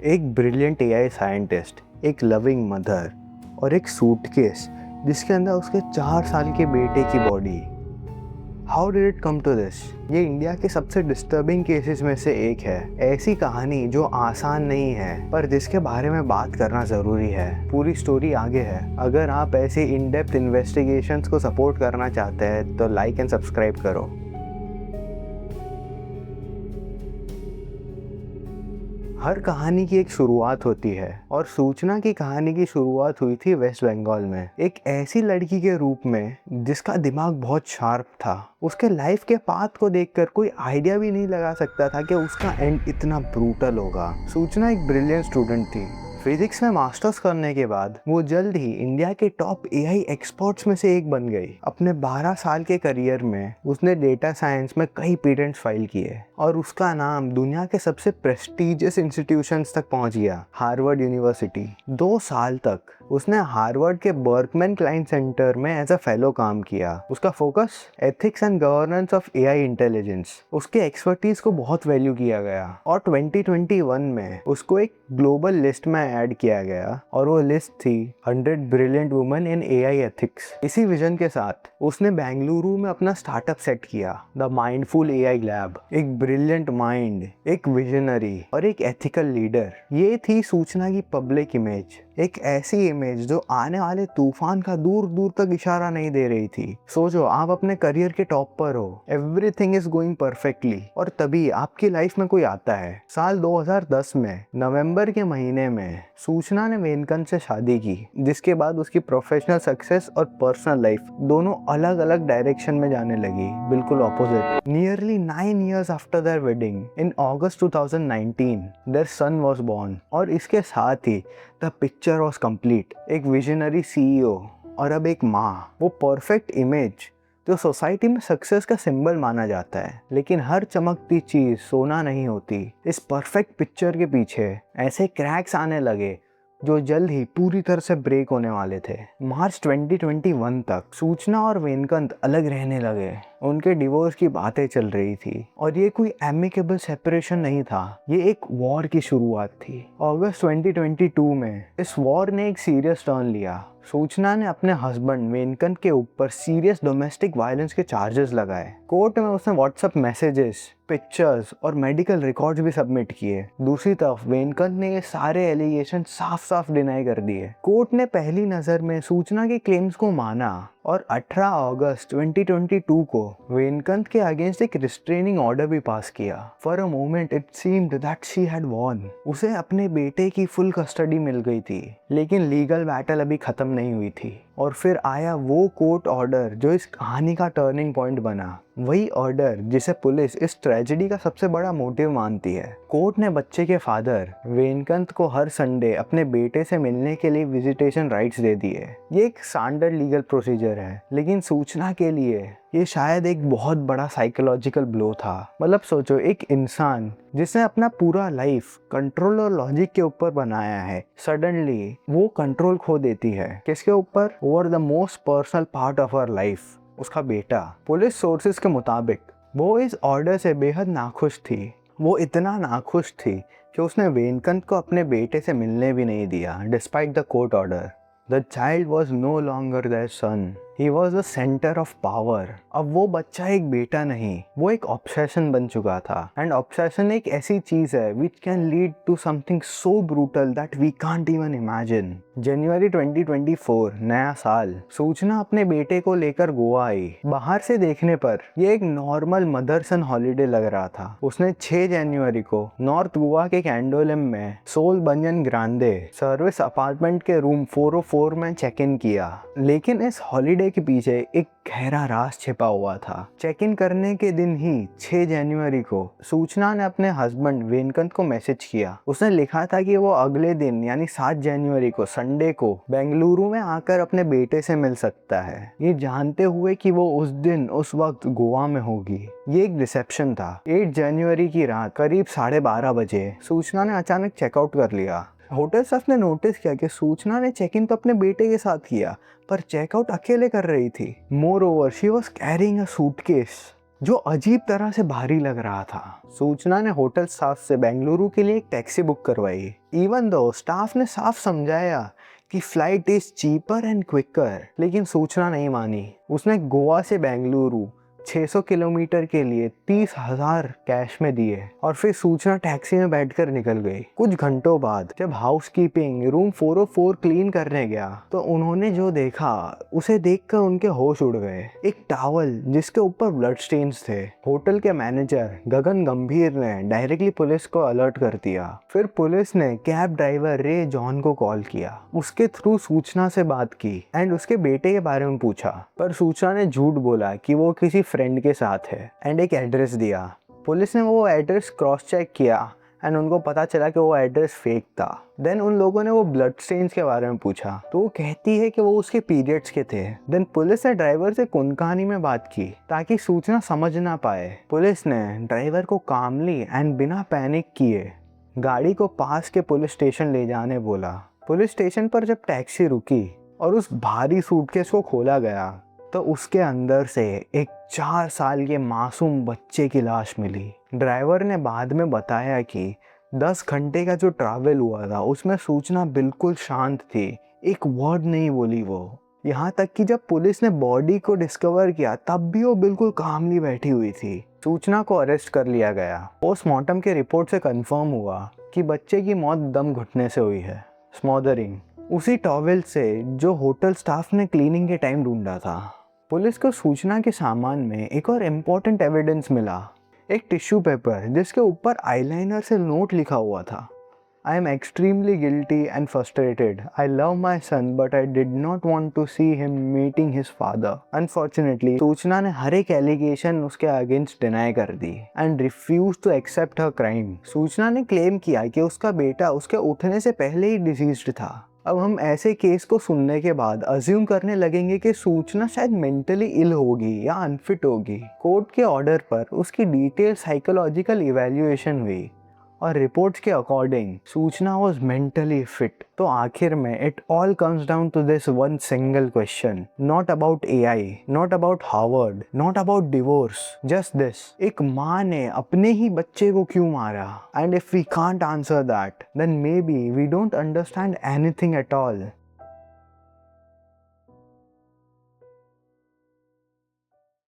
एक brilliant AI scientist, एक loving mother और एक सूटकेस जिसके अंदर उसके 4 साल के बेटे की body. How did it come to this? ये इंडिया के सबसे डिस्टर्बिंग केसेस में से एक है। ऐसी कहानी जो आसान नहीं है पर जिसके बारे में बात करना ज़रूरी है। पूरी स्टोरी आगे है। अगर आप ऐसे इन डेप्थ इन्वेस्टिगेशंस को सपोर्ट करना चाहते हैं तो लाइक एंड सब्सक्राइब करो। हर कहानी की एक शुरुआत होती है और सूचना की कहानी की शुरुआत हुई थी वेस्ट बंगाल में, एक ऐसी लड़की के रूप में जिसका दिमाग बहुत शार्प था। उसके लाइफ के पाथ को देखकर कोई आइडिया भी नहीं लगा सकता था कि उसका एंड इतना ब्रूटल होगा। सूचना एक ब्रिलियंट स्टूडेंट थी। फिजिक्स में मास्टर्स करने के बाद वो जल्द ही इंडिया के टॉप एआई एक्सपर्ट्स में से एक बन गई। अपने 12 साल के करियर में उसने डेटा साइंस में कई पेटेंट्स फाइल किए और उसका नाम दुनिया के सबसे प्रेस्टीजियस इंस्टीट्यूशंस तक पहुंच गया, हार्वर्ड यूनिवर्सिटी। 2 साल तक उसने हार्वर्ड के बर्कमैन क्लाइंट सेंटर में एज अ फेलो काम किया। उसका focus ethics and governance of AI intelligence. उसके एक्सपर्टीज को बहुत वैल्यू किया गया और 2021 में उसको एक ग्लोबल लिस्ट में ऐड किया गया और वो लिस्ट थी 100 brilliant women in AI ethics. इसी विजन के साथ उसने बेंगलुरु में अपना स्टार्टअप सेट किया, द माइंडफुल एआई लैब। एक ब्रिलियंट माइंड, एक विजनरी और एक एथिकल लीडर, ये थी सूचना की पब्लिक इमेज। एक ऐसी इमेज जो आने वाले तूफान का दूर दूर तक इशारा नहीं दे रही थी। सोचो, आप अपने करियर के टॉप पर हो, एवरीथिंग इज गोइंग परफेक्टली, और तभी आपकी लाइफ में कोई आता है। साल 2010 में नवंबर के महीने में सूचना ने वेनकन से शादी की, जिसके बाद उसकी प्रोफेशनल सक्सेस और पर्सनल लाइफ दोनों अलग अलग डायरेक्शन में जाने लगी, बिल्कुल opposite. Nearly 9 years after their wedding in August 2019 their son was born, और इसके साथ ही द पिक्चर वॉज कंप्लीट। एक विजनरी सीईओ और अब एक माँ, वो परफेक्ट इमेज जो सोसाइटी में सक्सेस का सिंबल माना जाता है। लेकिन हर चमकती चीज़ सोना नहीं होती। इस परफेक्ट पिक्चर के पीछे ऐसे क्रैक्स आने लगे जो जल्द ही पूरी तरह से ब्रेक होने वाले थे। मार्च 2021 तक सूचना और वेनकंत अलग रहने लगे। उनके डिवोर्स की बातें चल रही थी और ये कोई एमिकेबल सेपरेशन नहीं था, ये एक वॉर की शुरुआत थी। अगस्त 2022 में इस वॉर ने एक सीरियस टर्न लिया। सूचना ने अपने हस्बैंड वेनकंत के ऊपर सीरियस डोमेस्टिक वायलेंस के चार्जेस लगाए। कोर्ट में उसने व्हाट्सएप मैसेजेस, पिक्चर्स और मेडिकल रिकॉर्ड्स भी सबमिट किए। दूसरी तरफ वेनकंत ने ये सारे एलिगेशन साफ साफ डिनाई कर दिए। कोर्ट ने पहली नज़र में सूचना के क्लेम्स को माना और 18 अगस्त 2022 को वेनकंत के अगेंस्ट एक रिस्ट्रेनिंग ऑर्डर भी पास किया। For a moment it seemed that she had won. उसे अपने बेटे की फुल कस्टडी मिल गई थी, लेकिन लीगल बैटल अभी खत्म नहीं हुई थी। और फिर आया वो कोर्ट ऑर्डर जो इस कहानी का टर्निंग पॉइंट बना। वही ऑर्डर जिसे पुलिस इस ट्रेजेडी का सबसे बड़ा मोटिव मानती है। कोर्ट ने बच्चे के फादर वेनकंत को हर संडे अपने बेटे से मिलने के लिए विजिटेशन राइट्स दे दिए। ये एक स्टैंडर्ड लीगल प्रोसीजर है, लेकिन सूचना के लिए ये शायद एक बहुत बड़ा साइकोलॉजिकल ब्लो था। मतलब सोचो, एक इंसान जिसने अपना पूरा लाइफ कंट्रोल और लॉजिक के ऊपर बनाया है, सडनली वो कंट्रोल खो देती है। किसके ऊपर? Over the most personal part of our life, उसका बेटा। पुलिस सोर्सेज के मुताबिक वो इस ऑर्डर से बेहद नाखुश थी। वो इतना नाखुश थी कि उसने वेनकंत को अपने बेटे से मिलने भी नहीं दिया despite the court order. The child was no longer their son, he was the centre of power. अब वो बच्चा एक बेटा नहीं, वो एक ऑब्सेशन बन चुका था। एंड ऑब्सेशन एक ऐसी चीज है which can lead to something so brutal that we can't even imagine. जनवरी 2024, नया साल। सूचना अपने बेटे को लेकर गोवा आई। बाहर से देखने पर ये एक नॉर्मल मदर सन हॉलीडे लग रहा था। उसने 6 जनवरी को नॉर्थ गोवा के कैंडोलिम में सोल बंजन ग्रांडे सर्विस अपार्टमेंट के रूम 404 में चेक इन किया। लेकिन इस हॉलीडे के पीछे एक गहरा राज छिपा हुआ था। चेक इन करने के दिन ही 6 जनवरी को सूचना ने अपने हस्बैंड वेनकंत को मैसेज किया। उसने लिखा था कि वो अगले दिन यानी 7 जनवरी को संडे को बेंगलुरु में आकर अपने बेटे से मिल सकता है, ये जानते हुए कि वो उस दिन उस वक्त गोवा में होगी। ये एक रिसेप्शन था। 8 जनवरी की रात करीब 12:30 बजे सूचना ने अचानक चेकआउट कर लिया। होटल स्टाफ ने नोटिस किया कि सूचना ने चेक इन तो अपने बेटे के साथ किया, पर चेकआउट अकेले कर रही थी। More over she was carrying a suitcase. जो अजीब तरह से भारी लग रहा था। सूचना ने होटल स्टाफ से बेंगलुरु के लिए एक टैक्सी बुक करवाई। इवन दो स्टाफ ने साफ समझाया कि flight is cheaper and quicker, लेकिन सूचना नहीं मानी। उसने गोवा से बेंगलुरु 600 किलोमीटर के लिए 30,000 कैश में दिए और फिर सूचना टैक्सी में बैठकर निकल गई। कुछ घंटों बाद जब हाउसकीपिंग रूम 404 क्लीन करने गया तो उन्होंने जो देखा उसे देखकर उनके होश उड़ गए। एक टॉवल जिसके ऊपर ब्लड स्टेन्स थे। होटल के मैनेजर गगन गंभीर ने डायरेक्टली पुलिस को अलर्ट कर दिया। फिर पुलिस ने कैब ड्राइवर रे जॉन को कॉल किया, उसके थ्रू सूचना से बात की एंड उसके बेटे के बारे में पूछा, पर सूचना ने झूठ बोला कि वो किसी फ्रेंड के साथ है एंड एक एड्रेस दिया। पुलिस ने वो एड्रेस क्रॉस चेक किया एंड उनको पता चला कि वो एड्रेस फेक था। देन उन लोगों ने वो ब्लड स्टेन्स के बारे में पूछा तो वो कहती है कि वो उसके पीरियड्स के थे। देन पुलिस ने ड्राइवर से कुनकानी में बात की ताकि सूचना समझ ना पाए। पुलिस ने ड्राइवर को कामली एंड बिना पैनिक किए गाड़ी को पास के पुलिस स्टेशन ले जाने बोला। पुलिस स्टेशन पर जब टैक्सी रुकी और उस भारी सूटकेस को खोला गया तो उसके अंदर से एक 4 साल के मासूम बच्चे की लाश मिली। ड्राइवर ने बाद में बताया कि 10 घंटे का जो ट्रैवल हुआ था उसमें सूचना बिल्कुल शांत थी, एक वर्ड नहीं बोली वो। यहाँ तक कि जब पुलिस ने बॉडी को डिस्कवर किया तब भी वो बिल्कुल कामली बैठी हुई थी। सूचना को अरेस्ट कर लिया गया। पोस्टमार्टम के रिपोर्ट से कंफर्म हुआ कि बच्चे की मौत दम घुटने से हुई है, स्मॉदरिंग, उसी टॉवेल से जो होटल स्टाफ ने क्लीनिंग के टाइम ढूंढा था। पुलिस को सूचना के सामान में एक और इम्पोर्टेंट एविडेंस मिला, एक टिश्यू पेपर जिसके ऊपर आईलाइनर से नोट लिखा हुआ था, I am extremely guilty and frustrated. I love my son but I did not want to see him meeting his father. Unfortunately, सूचना ने हर एक एलिगेशन उसके अगेंस्ट डिनाई कर दी and refused to accept her crime. सूचना ने claim किया कि उसका बेटा उसके उठने से पहले ही डिजीज्ड था। अब हम ऐसे केस को सुनने के बाद अज्यूम करने लगेंगे कि सूचना शायद मेंटली इल होगी या अनफिट होगी। कोर्ट के ऑर्डर पर उसकी डिटेल साइकोलॉजिकल इवैल्यूएशन हुई और रिपोर्ट्स के अकॉर्डिंग सूचना वॉज मेंटली फिट। तो आखिर में it all comes down to this one single question, not about AI, not about Harvard, not about divorce, just this, एक माँ ने अपने ही बच्चे को क्यों मारा? And if we can't answer that then maybe we don't understand anything at all.